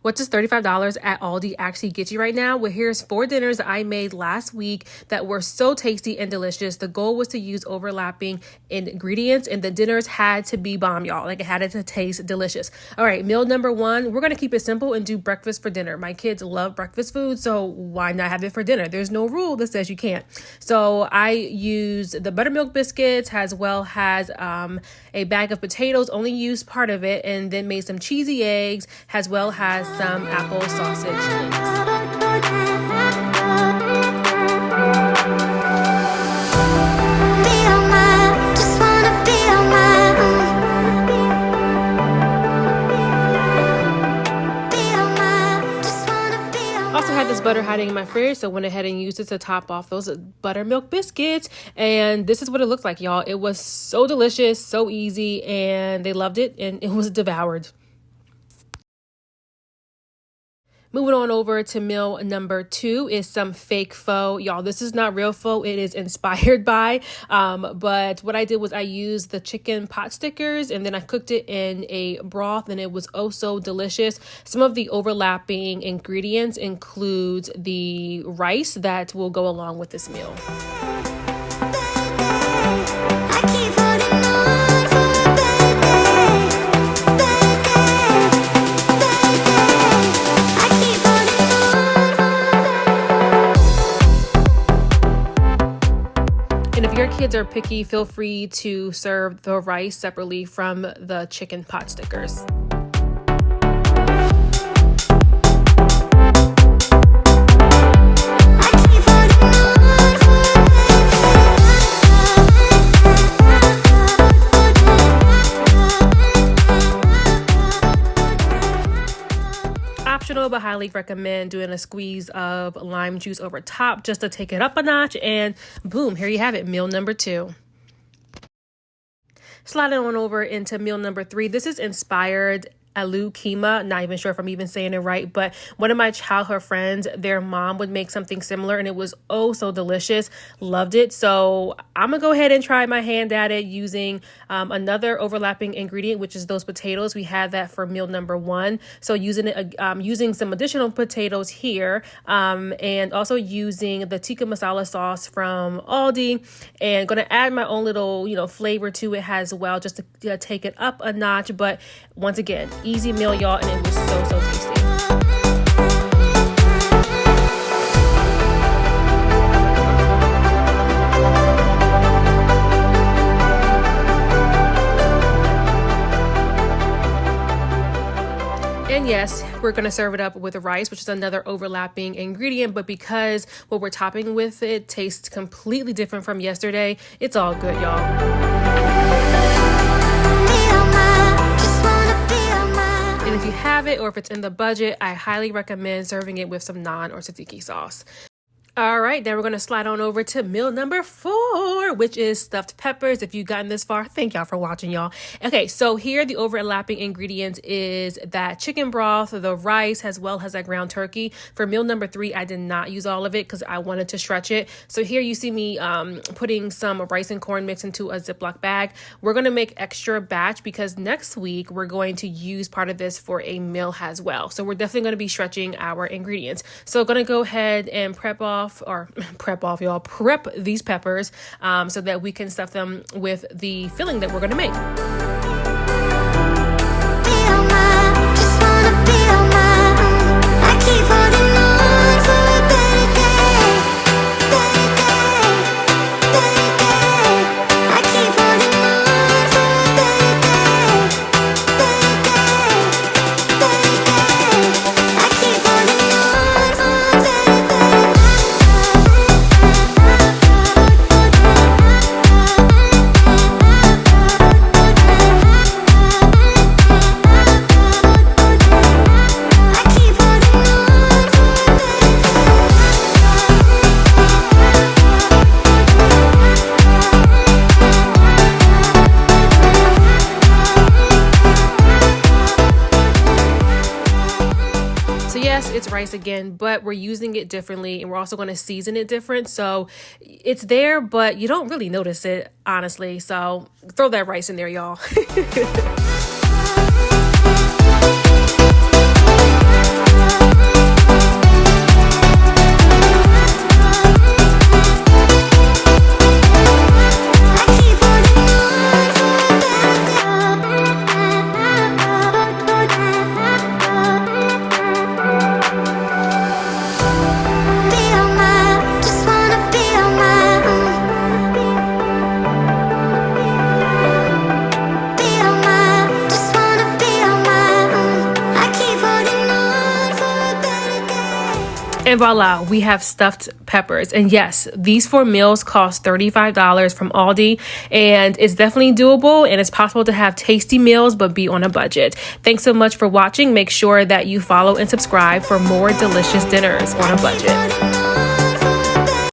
What does $35 at Aldi actually get you right now? Well, here's 4 dinners that I made last week that were so tasty and delicious. The goal was to use overlapping ingredients, and the dinners had to be bomb, y'all. Like, it had to taste delicious. All right, meal number 1, we're going to keep it simple and do breakfast for dinner. My kids love breakfast food, so why not have it for dinner? There's no rule that says you can't. So I used the buttermilk biscuits as well as a bag of potatoes, only used part of it, and then made some cheesy eggs as well as some apple sausage links. Also had this butter hiding in my fridge, so went ahead and used it to top off those buttermilk biscuits. And this is what it looked like, y'all. It was so delicious, so easy, and they loved it, and it was devoured. Moving on over to meal number 2 is some fake pho. Y'all, this is not real pho. It is inspired by. But what I did was I used the chicken pot stickers and then I cooked it in a broth, and it was oh so delicious. Some of the overlapping ingredients include the rice that will go along with this meal. And if your kids are picky, feel free to serve the rice separately from the chicken pot stickers. Optional, but highly recommend doing a squeeze of lime juice over top just to take it up a notch. And boom, here you have it, meal number 2. Sliding on over into meal number 3. This is inspired aloo keema. Not even sure if I'm even saying it right, but one of my childhood friends, their mom would make something similar, and it was oh so delicious. Loved it. So I'm gonna go ahead and try my hand at it using another overlapping ingredient, which is those potatoes. We had that for meal number 1. So using some additional potatoes here, and also using the tikka masala sauce from Aldi, and gonna add my own little flavor to it as well, just to take it up a notch. But once again, easy meal, y'all, and it was so tasty. And yes, we're going to serve it up with rice, which is another overlapping ingredient, but because what we're topping with it tastes completely different from yesterday, it's all good, y'all. And if you have it, or if it's in the budget, I highly recommend serving it with some naan or tzatziki sauce. All right, now we're going to slide on over to meal number 4, which is stuffed peppers. If you've gotten this far, thank y'all for watching, y'all. Okay, so here the overlapping ingredients is that chicken broth, the rice, as well as that ground turkey. For meal number 3, I did not use all of it because I wanted to stretch it. So here you see me putting some rice and corn mix into a Ziploc bag. We're going to make extra batch because next week we're going to use part of this for a meal as well. So we're definitely going to be stretching our ingredients. So going to go ahead and prep these peppers so that we can stuff them with the filling that we're going to make. It's rice again, but we're using it differently, and we're also going to season it different. So it's there, but you don't really notice it, honestly. So throw that rice in there, y'all. And voila, we have stuffed peppers. And yes, these 4 meals cost $35 from Aldi, and it's definitely doable, and it's possible to have tasty meals but be on a budget. Thanks so much for watching. Make sure that you follow and subscribe for more delicious dinners on a budget.